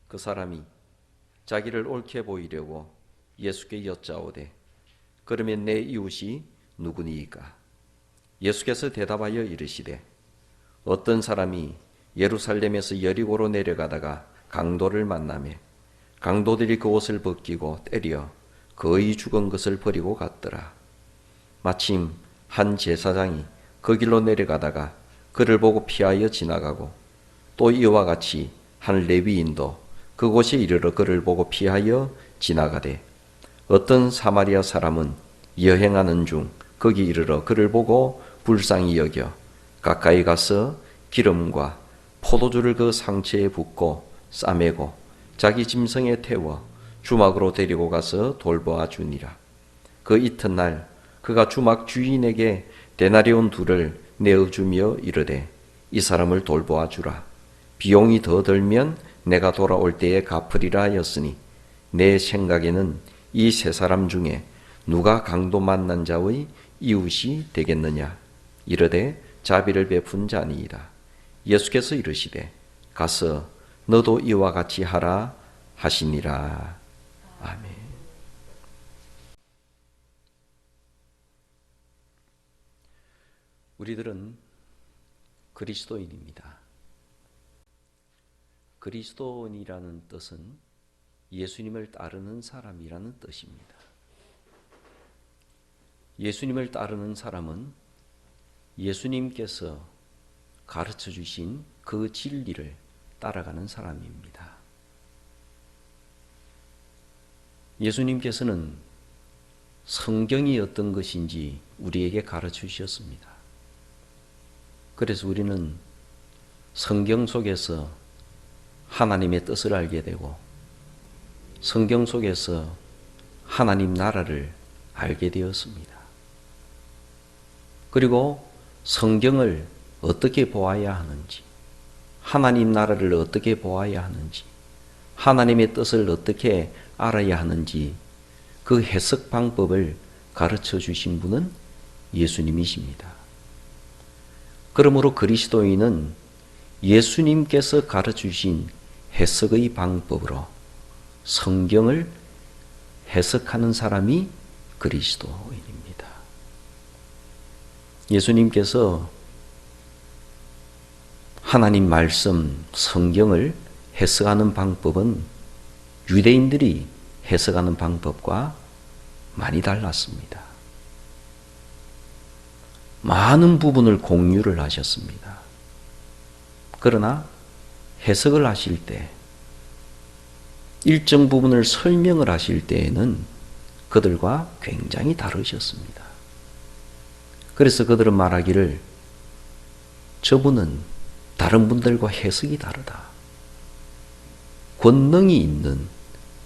그 사람이 자기를 옳게 보이려고 예수께 여짜오되 그러면 내 이웃이 누구니이까? 예수께서 대답하여 이르시되 어떤 사람이 예루살렘에서 여리고로 내려가다가 강도를 만나매 강도들이 그 옷을 벗기고 때려 거의 죽은 것을 버리고 갔더라. 마침 한 제사장이 그 길로 내려가다가 그를 보고 피하여 지나가고 또 이와 같이 한 레위인도 그곳에 이르러 그를 보고 피하여 지나가되 어떤 사마리아 사람은 여행하는 중 거기 이르러 그를 보고 불쌍히 여겨 가까이 가서 기름과 포도주를 그 상처에 붓고 싸매고 자기 짐승에 태워 주막으로 데리고 가서 돌보아 주니라. 그 이튿날 그가 주막 주인에게 데나리온 2를 내어주며 이르되 이 사람을 돌보아 주라. 비용이 더 들면 내가 돌아올 때에 갚으리라 하였으니 내 생각에는 이 3사람 중에 누가 강도 만난 자의 이웃이 되겠느냐? 이르되 자비를 베푼 자니이다. 예수께서 이르시되 가서 너도 이와 같이 하라 하시니라. 아멘. 우리들은 그리스도인입니다. 그리스도인이라는 뜻은 예수님을 따르는 사람이라는 뜻입니다. 예수님을 따르는 사람은 예수님께서 가르쳐 주신 그 진리를 따라가는 사람입니다. 예수님께서는 성경이 어떤 것인지 우리에게 가르쳐 주셨습니다. 그래서 우리는 성경 속에서 하나님의 뜻을 알게 되고 성경 속에서 하나님 나라를 알게 되었습니다. 그리고 성경을 어떻게 보아야 하는지, 하나님 나라를 어떻게 보아야 하는지, 하나님의 뜻을 어떻게 알아야 하는지 그 해석 방법을 가르쳐 주신 분은 예수님이십니다. 그러므로 그리스도인은 예수님께서 가르쳐 주신 해석의 방법으로 성경을 해석하는 사람이 그리스도인입니다. 예수님께서 하나님 말씀, 성경을 해석하는 방법은 유대인들이 해석하는 방법과 많이 달랐습니다. 많은 부분을 공유를 하셨습니다. 그러나 해석을 하실 때, 일정 부분을 설명을 하실 때에는 그들과 굉장히 다르셨습니다. 그래서 그들은 말하기를 저분은 다른 분들과 해석이 다르다. 권능이 있는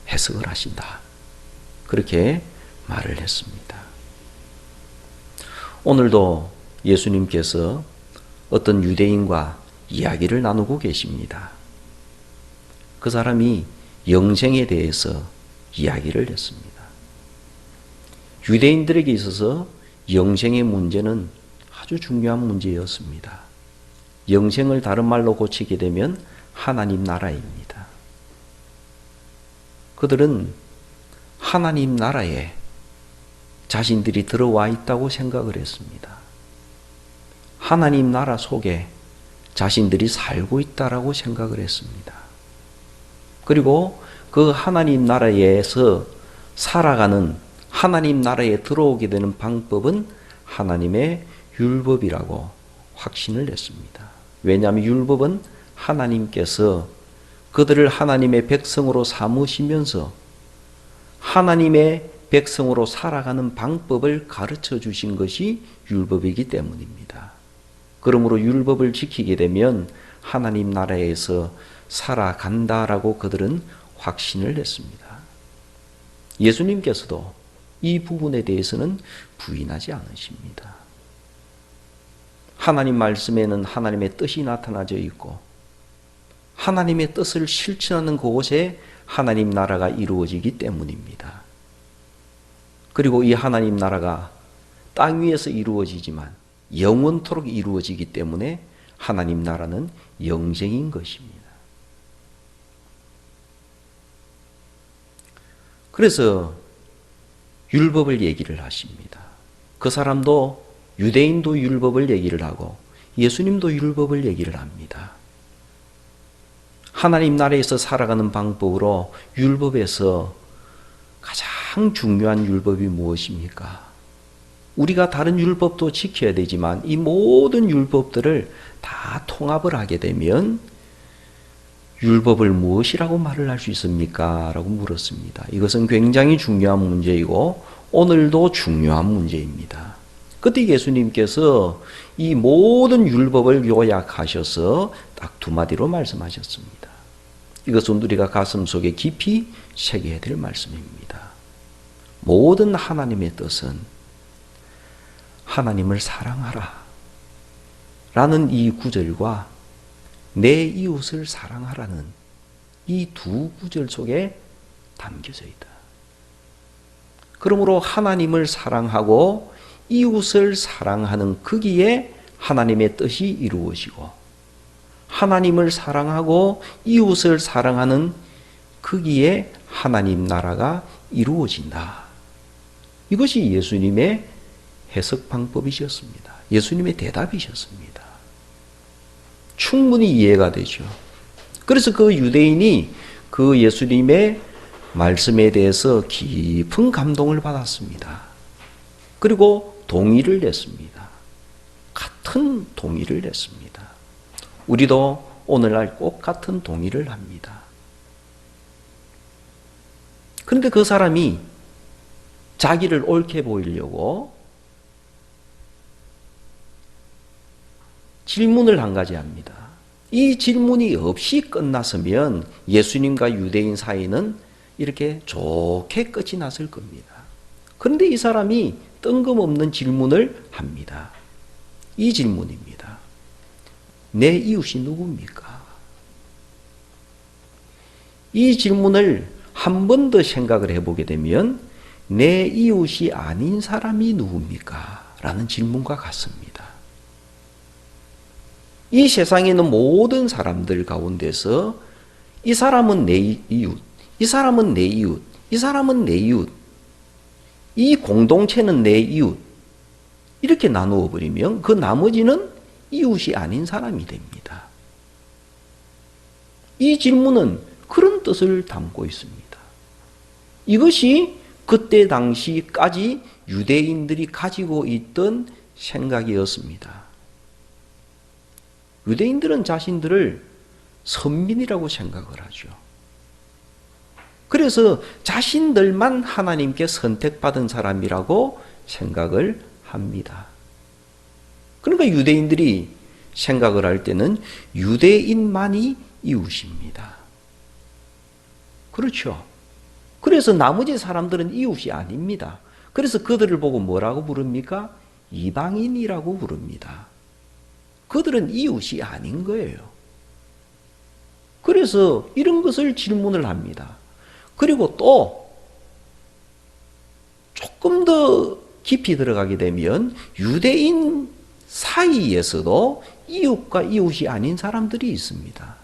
해석을 하신다. 그렇게 말을 했습니다. 오늘도 예수님께서 어떤 유대인과 이야기를 나누고 계십니다. 그 사람이 영생에 대해서 이야기를 했습니다. 유대인들에게 있어서 영생의 문제는 아주 중요한 문제였습니다. 영생을 다른 말로 고치게 되면 하나님 나라입니다. 그들은 하나님 나라에 자신들이 들어와 있다고 생각을 했습니다. 하나님 나라 속에 자신들이 살고 있다라고 생각을 했습니다. 그리고 그 하나님 나라에서 살아가는 하나님 나라에 들어오게 되는 방법은 하나님의 율법이라고 확신을 했습니다. 왜냐하면 율법은 하나님께서 그들을 하나님의 백성으로 삼으시면서 하나님의 백성으로 살아가는 방법을 가르쳐 주신 것이 율법이기 때문입니다. 그러므로 율법을 지키게 되면 하나님 나라에서 살아간다라고 그들은 확신을 했습니다. 예수님께서도 이 부분에 대해서는 부인하지 않으십니다. 하나님 말씀에는 하나님의 뜻이 나타나져 있고 하나님의 뜻을 실천하는 그곳에 하나님 나라가 이루어지기 때문입니다. 그리고 이 하나님 나라가 땅 위에서 이루어지지만 영원토록 이루어지기 때문에 하나님 나라는 영생인 것입니다. 그래서 율법을 얘기를 하십니다. 그 사람도 유대인도 율법을 얘기를 하고 예수님도 율법을 얘기를 합니다. 하나님 나라에서 살아가는 방법으로 율법에서 가장 중요한 율법이 무엇입니까? 우리가 다른 율법도 지켜야 되지만 이 모든 율법들을 다 통합을 하게 되면 율법을 무엇이라고 말을 할 수 있습니까? 라고 물었습니다. 이것은 굉장히 중요한 문제이고 오늘도 중요한 문제입니다. 그때 예수님께서 이 모든 율법을 요약하셔서 딱 두 마디로 말씀하셨습니다. 이것은 우리가 가슴속에 깊이 새겨야 될 말씀입니다. 모든 하나님의 뜻은 하나님을 사랑하라 라는 이 구절과 내 이웃을 사랑하라는 이 두 구절 속에 담겨져 있다. 그러므로 하나님을 사랑하고 이웃을 사랑하는 거기에 하나님의 뜻이 이루어지고 하나님을 사랑하고 이웃을 사랑하는 거기에 하나님 나라가 이루어진다. 이것이 예수님의 해석 방법이셨습니다. 예수님의 대답이셨습니다. 충분히 이해가 되죠. 그래서 그 유대인이 그 예수님의 말씀에 대해서 깊은 감동을 받았습니다. 그리고 동의를 냈습니다. 같은 동의를 냈습니다. 우리도 오늘날 꼭 같은 동의를 합니다. 그런데 그 사람이 자기를 옳게 보이려고 질문을 한 가지 합니다. 이 질문이 없이 끝났으면 예수님과 유대인 사이는 이렇게 좋게 끝이 났을 겁니다. 그런데 이 사람이 뜬금없는 질문을 합니다. 이 질문입니다. 내 이웃이 누굽니까? 이 질문을 한 번 더 생각을 해보게 되면 내 이웃이 아닌 사람이 누굽니까? 라는 질문과 같습니다. 이 세상에 있는 모든 사람들 가운데서 이 사람은 내 이웃, 이 사람은 내 이웃, 이 사람은 내 이웃, 이 공동체는 내 이웃 이렇게 나누어 버리면 그 나머지는 이웃이 아닌 사람이 됩니다. 이 질문은 그런 뜻을 담고 있습니다. 이것이 그때 당시까지 유대인들이 가지고 있던 생각이었습니다. 유대인들은 자신들을 선민이라고 생각을 하죠. 그래서 자신들만 하나님께 선택받은 사람이라고 생각을 합니다. 그러니까 유대인들이 생각을 할 때는 유대인만이 이웃입니다. 그렇죠. 그래서 나머지 사람들은 이웃이 아닙니다. 그래서 그들을 보고 뭐라고 부릅니까? 이방인이라고 부릅니다. 그들은 이웃이 아닌 거예요. 그래서 이런 것을 질문을 합니다. 그리고 또 조금 더 깊이 들어가게 되면 유대인 사이에서도 이웃과 이웃이 아닌 사람들이 있습니다.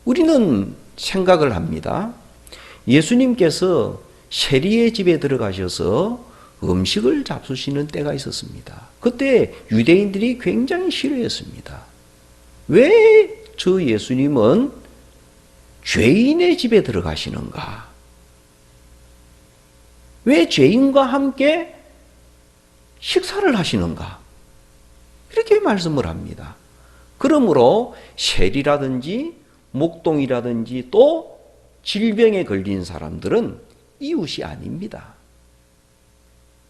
우리는 생각을 합니다. 예수님께서 세리의 집에 들어가셔서 음식을 잡수시는 때가 있었습니다. 그때 유대인들이 굉장히 싫어했습니다. 왜 저 예수님은 죄인의 집에 들어가시는가? 왜 죄인과 함께 식사를 하시는가? 이렇게 말씀을 합니다. 그러므로 세리라든지 목동이라든지 또 질병에 걸린 사람들은 이웃이 아닙니다.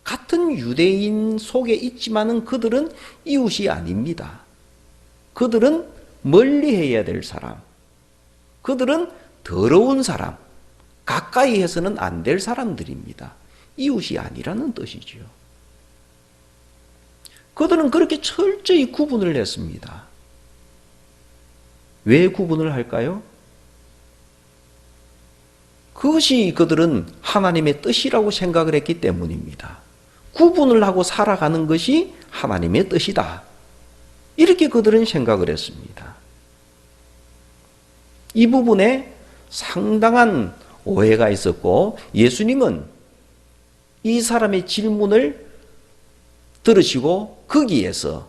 같은 유대인 속에 있지만은 그들은 이웃이 아닙니다. 그들은 멀리 해야 될 사람, 그들은 더러운 사람, 가까이 해서는 안 될 사람들입니다. 이웃이 아니라는 뜻이죠. 그들은 그렇게 철저히 구분을 했습니다. 왜 구분을 할까요? 그것이 그들은 하나님의 뜻이라고 생각을 했기 때문입니다. 구분을 하고 살아가는 것이 하나님의 뜻이다. 이렇게 그들은 생각을 했습니다. 이 부분에 상당한 오해가 있었고 예수님은 이 사람의 질문을 들으시고 거기에서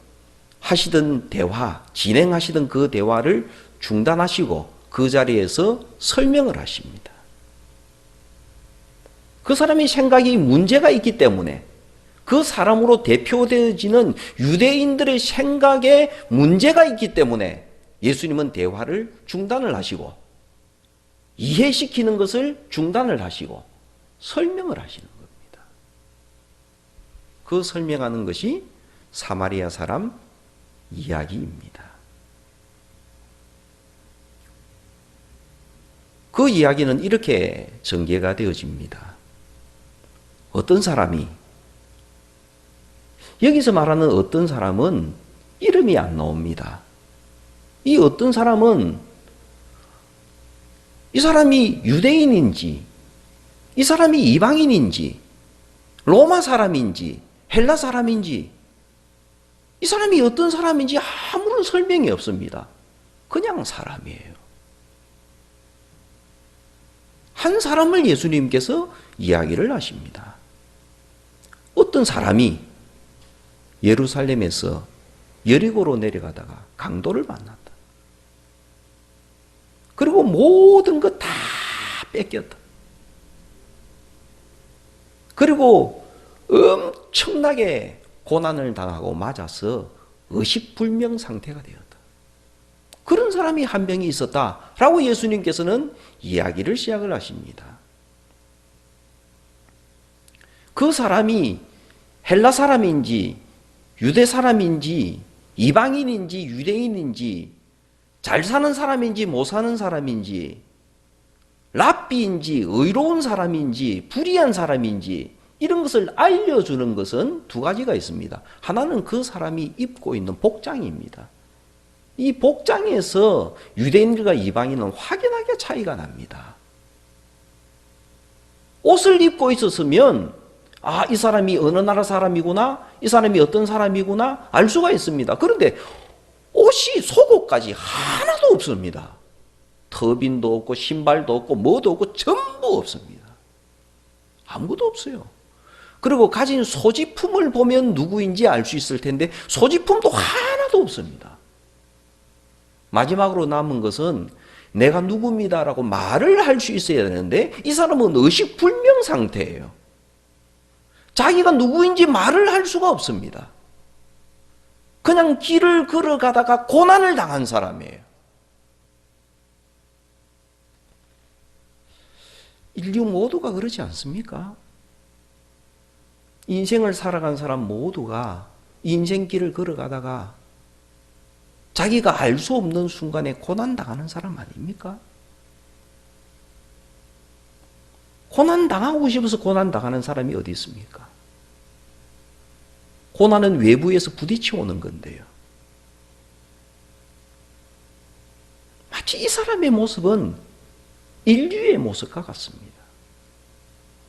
하시던 대화, 진행하시던 그 대화를 중단하시고 그 자리에서 설명을 하십니다. 그 사람의 생각이 문제가 있기 때문에 그 사람으로 대표되어지는 유대인들의 생각에 문제가 있기 때문에 예수님은 대화를 중단을 하시고 이해시키는 것을 중단을 하시고 설명을 하시는 겁니다. 그 설명하는 것이 사마리아 사람 이야기입니다. 그 이야기는 이렇게 전개가 되어집니다. 어떤 사람이, 여기서 말하는 어떤 사람은 이름이 안 나옵니다. 이 어떤 사람은 이 사람이 유대인인지, 이 사람이 이방인인지, 로마 사람인지, 헬라 사람인지, 이 사람이 어떤 사람인지 아무런 설명이 없습니다. 그냥 사람이에요. 한 사람을 예수님께서 이야기를 하십니다. 어떤 사람이 예루살렘에서 여리고로 내려가다가 강도를 만났다. 그리고 모든 것 다 뺏겼다. 그리고 엄청나게 고난을 당하고 맞아서 의식불명 상태가 되었다. 그런 사람이 한 명이 있었다라고 예수님께서는 이야기를 시작을 하십니다. 그 사람이 헬라 사람인지 유대 사람인지 이방인인지 유대인인지 잘 사는 사람인지 못 사는 사람인지 랍비인지 의로운 사람인지 불의한 사람인지 이런 것을 알려주는 것은 두 가지가 있습니다. 하나는 그 사람이 입고 있는 복장입니다. 이 복장에서 유대인들과 이방인은 확연하게 차이가 납니다. 옷을 입고 있었으면 아, 이 사람이 어느 나라 사람이구나, 이 사람이 어떤 사람이구나 알 수가 있습니다. 그런데 옷이 속옷까지 하나도 없습니다. 터빈도 없고 신발도 없고 뭐도 없고 전부 없습니다. 아무것도 없어요. 그리고 가진 소지품을 보면 누구인지 알 수 있을 텐데 소지품도 하나도 없습니다. 마지막으로 남은 것은 내가 누굽니다라고 말을 할 수 있어야 되는데 이 사람은 의식불명 상태예요. 자기가 누구인지 말을 할 수가 없습니다. 그냥 길을 걸어가다가 고난을 당한 사람이에요. 인류 모두가 그러지 않습니까? 인생을 살아간 사람 모두가 인생길을 걸어가다가 자기가 알 수 없는 순간에 고난당하는 사람 아닙니까? 고난당하고 싶어서 고난당하는 사람이 어디 있습니까? 고난은 외부에서 부딪혀 오는 건데요. 마치 이 사람의 모습은 인류의 모습과 같습니다.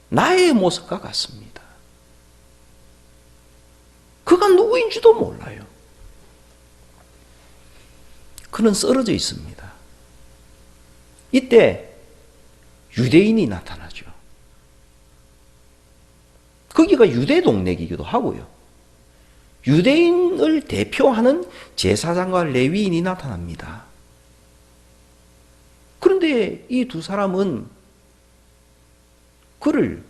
나의 모습과 같습니다. 그가 누구인지도 몰라요. 그는 쓰러져 있습니다. 이때 유대인이 나타나죠. 거기가 유대 동네이기도 하고요. 유대인을 대표하는 제사장과 레위인이 나타납니다. 그런데 이 두 사람은 그를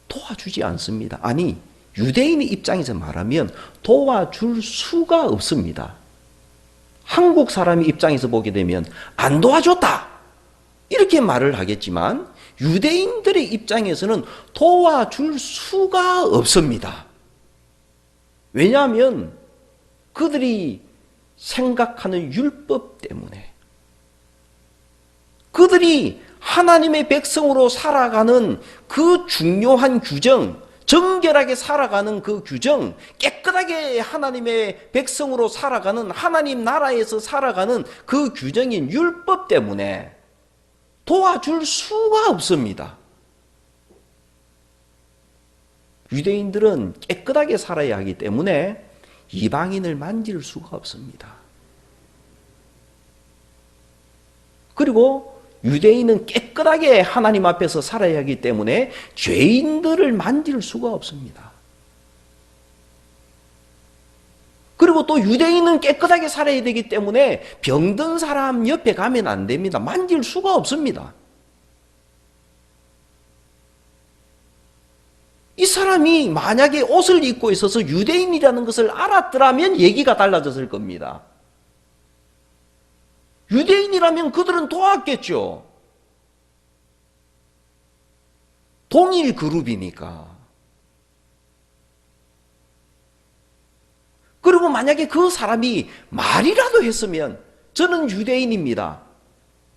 도와주지 않습니다. 아니, 유대인의 입장에서 말하면 도와줄 수가 없습니다. 한국 사람의 입장에서 보게 되면 안 도와줬다 이렇게 말을 하겠지만 유대인들의 입장에서는 도와줄 수가 없습니다. 왜냐하면 그들이 생각하는 율법 때문에, 그들이 하나님의 백성으로 살아가는 그 중요한 규정, 정결하게 살아가는 그 규정, 깨끗하게 하나님의 백성으로 살아가는, 하나님 나라에서 살아가는 그 규정인 율법 때문에 도와줄 수가 없습니다. 유대인들은 깨끗하게 살아야 하기 때문에 이방인을 만질 수가 없습니다. 그리고 유대인은 깨끗하게 하나님 앞에서 살아야 하기 때문에 죄인들을 만질 수가 없습니다. 그리고 또 유대인은 깨끗하게 살아야 되기 때문에 병든 사람 옆에 가면 안 됩니다. 만질 수가 없습니다. 이 사람이 만약에 옷을 입고 있어서 유대인이라는 것을 알았더라면 얘기가 달라졌을 겁니다. 유대인이라면 그들은 도왔겠죠. 동일 그룹이니까. 그리고 만약에 그 사람이 말이라도 했으면 저는 유대인입니다.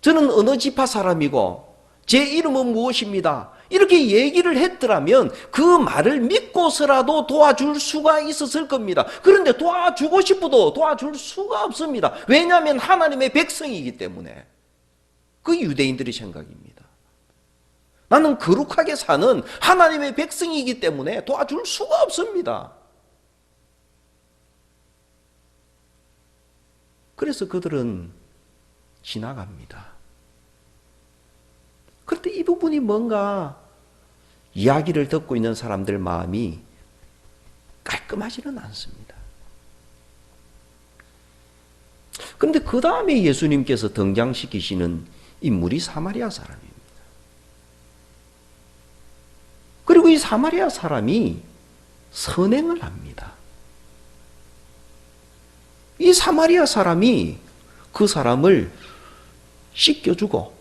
저는 어느 지파 사람이고 제 이름은 무엇입니다. 이렇게 얘기를 했더라면 그 말을 믿고서라도 도와줄 수가 있었을 겁니다. 그런데 도와주고 싶어도 도와줄 수가 없습니다. 왜냐하면 하나님의 백성이기 때문에. 그 유대인들의 생각입니다. 나는 거룩하게 사는 하나님의 백성이기 때문에 도와줄 수가 없습니다. 그래서 그들은 지나갑니다. 그런데 이 부분이 뭔가 이야기를 듣고 있는 사람들 마음이 깔끔하지는 않습니다. 그런데 그 다음에 예수님께서 등장시키시는 인물이 사마리아 사람입니다. 그리고 이 사마리아 사람이 선행을 합니다. 이 사마리아 사람이 그 사람을 씻겨주고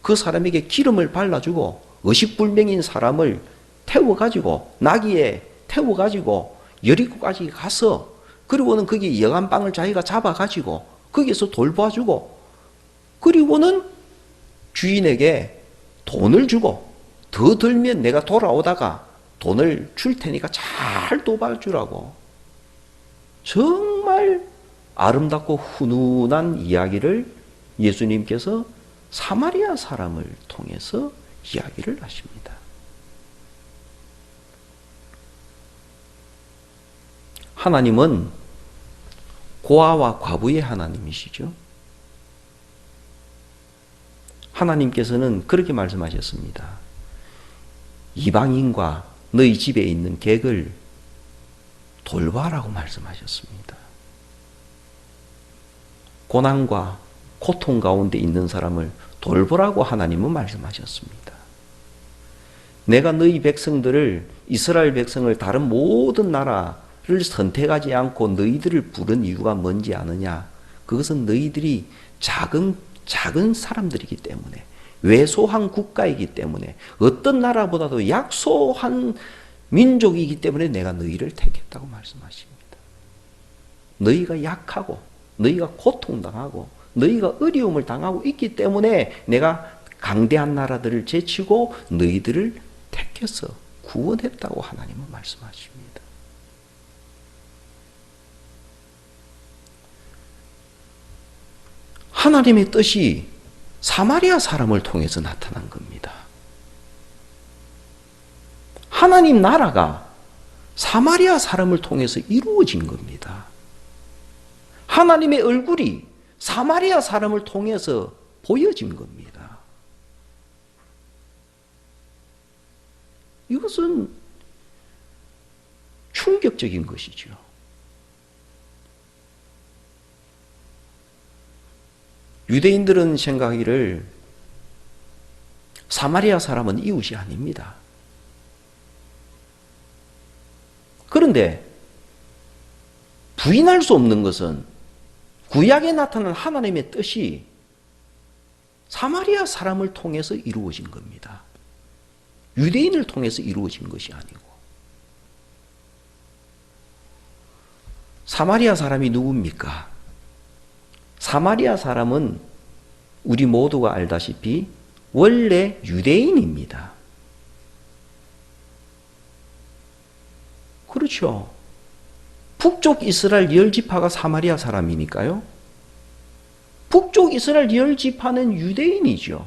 그 사람에게 기름을 발라주고 의식불명인 사람을 태워가지고 나귀에 태워가지고 여리고까지 가서 그리고는 거기 여간방을 자기가 잡아가지고 거기서 돌봐주고 그리고는 주인에게 돈을 주고 더 들면 내가 돌아오다가 돈을 줄 테니까 잘 도와주라고 정말 아름답고 훈훈한 이야기를 예수님께서 사마리아 사람을 통해서 이야기를 하십니다. 하나님은 고아와 과부의 하나님이시죠. 하나님께서는 그렇게 말씀하셨습니다. 이방인과 너희 집에 있는 객을 돌봐라고 말씀하셨습니다. 고난과 고통 가운데 있는 사람을 돌보라고 하나님은 말씀하셨습니다. 내가 너희 백성들을 이스라엘 백성을 다른 모든 나라를 선택하지 않고 너희들을 부른 이유가 뭔지 아느냐? 그것은 너희들이 작은 사람들이기 때문에 왜소한 국가이기 때문에 어떤 나라보다도 약소한 민족이기 때문에 내가 너희를 택했다고 말씀하십니다. 너희가 약하고 너희가 고통당하고 너희가 어려움을 당하고 있기 때문에 내가 강대한 나라들을 제치고 너희들을 택해서 구원했다고 하나님은 말씀하십니다. 하나님의 뜻이 사마리아 사람을 통해서 나타난 겁니다. 하나님 나라가 사마리아 사람을 통해서 이루어진 겁니다. 하나님의 얼굴이 사마리아 사람을 통해서 보여진 겁니다. 이것은 충격적인 것이죠. 유대인들은 생각하기를 사마리아 사람은 이웃이 아닙니다. 그런데 부인할 수 없는 것은 구약에 나타난 하나님의 뜻이 사마리아 사람을 통해서 이루어진 겁니다. 유대인을 통해서 이루어진 것이 아니고. 사마리아 사람이 누굽니까? 사마리아 사람은 우리 모두가 알다시피 원래 유대인입니다. 그렇죠. 북쪽 이스라엘 10지파가 사마리아 사람이니까요. 북쪽 이스라엘 10지파는 유대인이죠.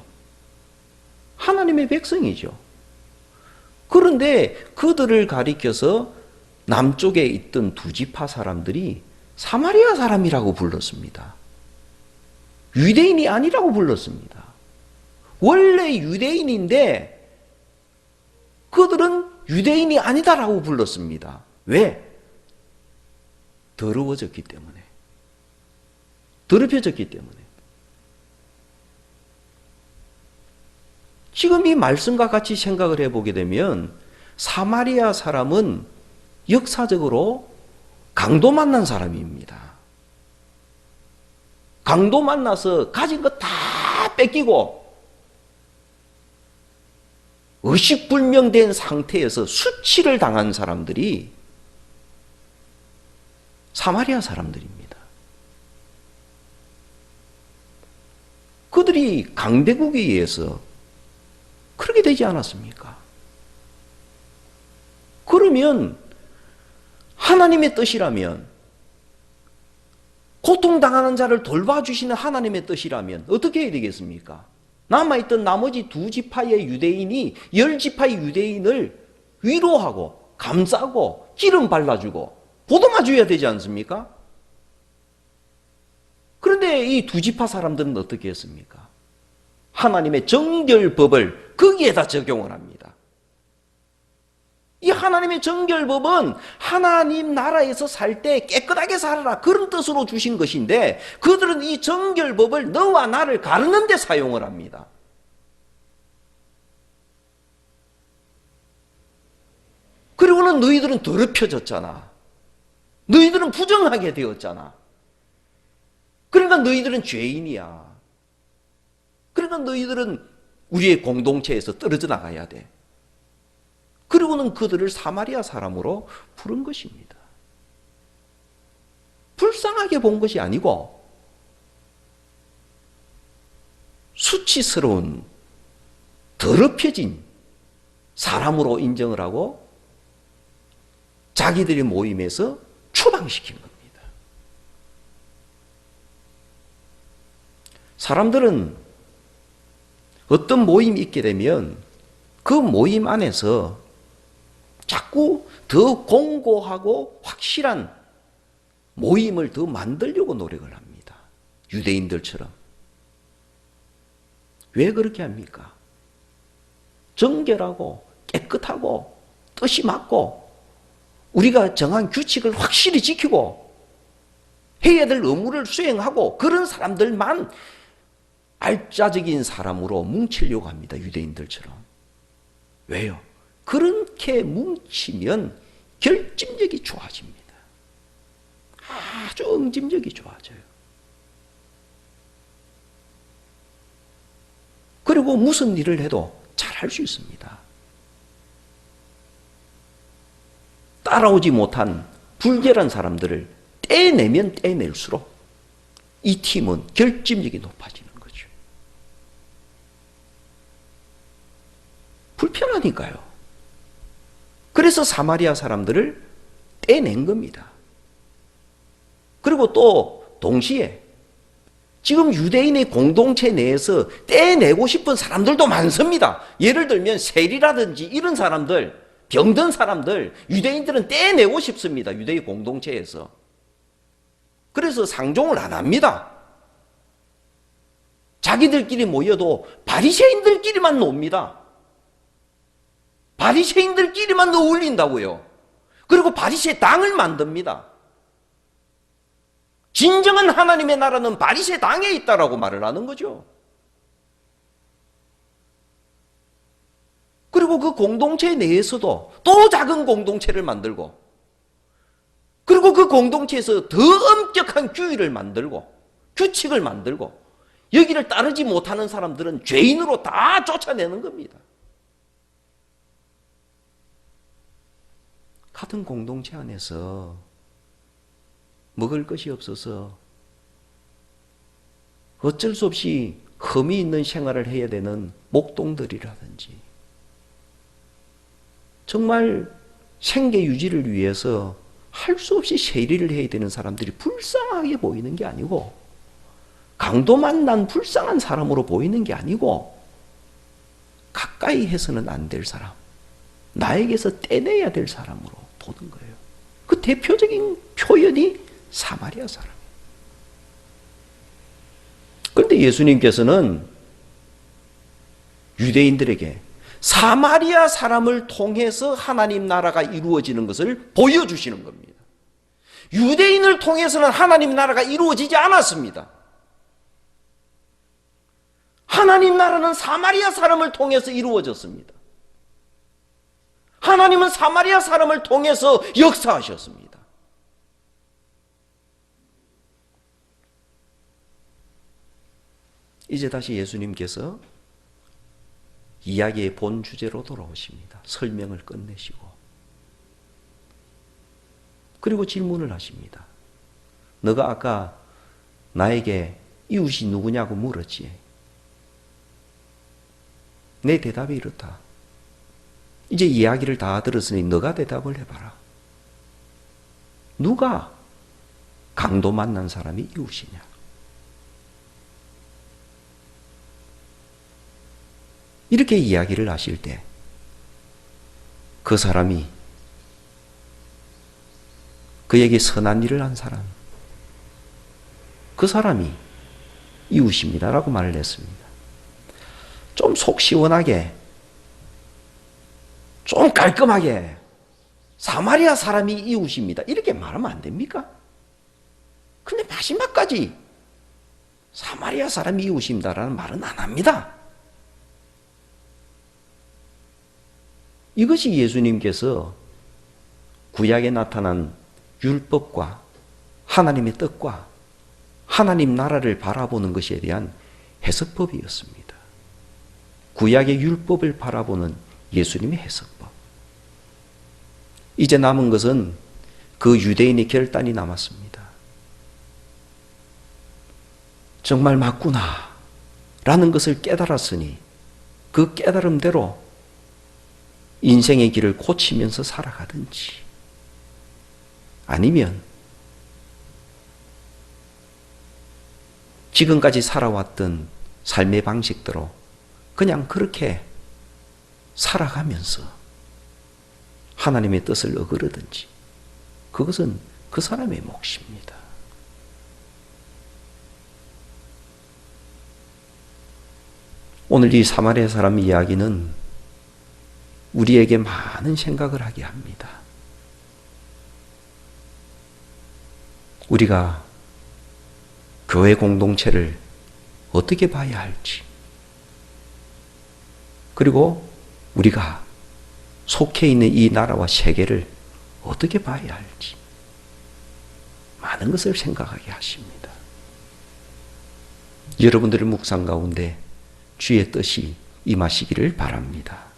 하나님의 백성이죠. 그런데 그들을 가리켜서 남쪽에 있던 2지파 사람들이 사마리아 사람이라고 불렀습니다. 유대인이 아니라고 불렀습니다. 원래 유대인인데 그들은 유대인이 아니다라고 불렀습니다. 왜? 더러워졌기 때문에. 더럽혀졌기 때문에. 지금 이 말씀과 같이 생각을 해보게 되면 사마리아 사람은 역사적으로 강도 만난 사람입니다. 강도 만나서 가진 거 다 뺏기고 의식불명된 상태에서 수치를 당한 사람들이 사마리아 사람들입니다. 그들이 강대국에 의해서 그렇게 되지 않았습니까? 그러면 하나님의 뜻이라면, 고통당하는 자를 돌봐주시는 하나님의 뜻이라면 어떻게 해야 되겠습니까? 남아있던 나머지 2지파의 유대인이 10지파의 유대인을 위로하고 감싸고 기름 발라주고 보듬어줘야 되지 않습니까? 그런데 이 2지파 사람들은 어떻게 했습니까? 하나님의 정결법을 거기에다 적용을 합니다. 이 하나님의 정결법은 하나님 나라에서 살 때 깨끗하게 살아라, 그런 뜻으로 주신 것인데 그들은 이 정결법을 너와 나를 가르는 데 사용을 합니다. 그리고는 너희들은 더럽혀졌잖아. 너희들은 부정하게 되었잖아. 그러니까 너희들은 죄인이야. 그러니까 너희들은 우리의 공동체에서 떨어져 나가야 돼. 그리고는 그들을 사마리아 사람으로 부른 것입니다. 불쌍하게 본 것이 아니고 수치스러운 더럽혀진 사람으로 인정을 하고 자기들의 모임에서 추방시킨 겁니다. 사람들은 어떤 모임이 있게 되면 그 모임 안에서 자꾸 더 공고하고 확실한 모임을 더 만들려고 노력을 합니다. 유대인들처럼. 왜 그렇게 합니까? 정결하고 깨끗하고 뜻이 맞고 우리가 정한 규칙을 확실히 지키고 해야 될 의무를 수행하고 그런 사람들만 알짜적인 사람으로 뭉치려고 합니다. 유대인들처럼. 왜요? 그렇게 뭉치면 결집력이 좋아집니다. 아주 응집력이 좋아져요. 그리고 무슨 일을 해도 잘할 수 있습니다. 따라오지 못한 불결한 사람들을 떼내면 떼낼수록 이 팀은 결집력이 높아지는 거죠. 불편하니까요. 그래서 사마리아 사람들을 떼낸 겁니다. 그리고 또 동시에 지금 유대인의 공동체 내에서 떼내고 싶은 사람들도 많습니다. 예를 들면 세리라든지 이런 사람들, 병든 사람들, 유대인들은 떼내고 싶습니다. 유대인 공동체에서. 그래서 상종을 안 합니다. 자기들끼리 모여도 바리새인들끼리만 놉니다. 바리새인들끼리만 어울린다고요. 그리고 바리새 당을 만듭니다. 진정한 하나님의 나라는 바리새 당에 있다라고 말을 하는 거죠. 그리고 그 공동체 내에서도 또 작은 공동체를 만들고, 그리고 그 공동체에서 더 엄격한 규율을 만들고 규칙을 만들고, 여기를 따르지 못하는 사람들은 죄인으로 다 쫓아내는 겁니다. 같은 공동체 안에서 먹을 것이 없어서 어쩔 수 없이 흠이 있는 생활을 해야 되는 목동들이라든지, 정말 생계 유지를 위해서 할 수 없이 세리를 해야 되는 사람들이 불쌍하게 보이는 게 아니고, 강도 만난 불쌍한 사람으로 보이는 게 아니고, 가까이 해서는 안 될 사람, 나에게서 떼내야 될 사람으로 보는 거예요. 그 대표적인 표현이 사마리아 사람. 그런데 예수님께서는 유대인들에게 사마리아 사람을 통해서 하나님 나라가 이루어지는 것을 보여주시는 겁니다. 유대인을 통해서는 하나님 나라가 이루어지지 않았습니다. 하나님 나라는 사마리아 사람을 통해서 이루어졌습니다. 하나님은 사마리아 사람을 통해서 역사하셨습니다. 이제 다시 예수님께서 이야기의 본 주제로 돌아오십니다. 설명을 끝내시고 그리고 질문을 하십니다. 너가 아까 나에게 이웃이 누구냐고 물었지. 내 대답이 이렇다. 이제 이야기를 다 들었으니 너가 대답을 해봐라. 누가 강도 만난 사람이 이웃이냐? 이렇게 이야기를 하실 때 그 사람이 그에게 선한 일을 한 사람, 그 사람이 이웃입니다라고 말을 했습니다. 좀 속 시원하게, 좀 깔끔하게 사마리아 사람이 이웃입니다 이렇게 말하면 안 됩니까? 근데 마지막까지 사마리아 사람이 이웃입니다라는 말은 안 합니다. 이것이 예수님께서 구약에 나타난 율법과 하나님의 뜻과 하나님 나라를 바라보는 것에 대한 해석법이었습니다. 구약의 율법을 바라보는 예수님의 해석법. 이제 남은 것은 그 유대인의 결단이 남았습니다. 정말 맞구나 라는 것을 깨달았으니 그 깨달음대로 인생의 길을 고치면서 살아가든지 아니면 지금까지 살아왔던 삶의 방식대로 그냥 그렇게 살아가면서 하나님의 뜻을 어그르든지 그것은 그 사람의 몫입니다. 오늘 이 사마리아 사람 이야기는 우리에게 많은 생각을 하게 합니다. 우리가 교회 공동체를 어떻게 봐야 할지, 그리고 우리가 속해 있는 이 나라와 세계를 어떻게 봐야 할지 많은 것을 생각하게 하십니다. 여러분들의 묵상 가운데 주의 뜻이 임하시기를 바랍니다.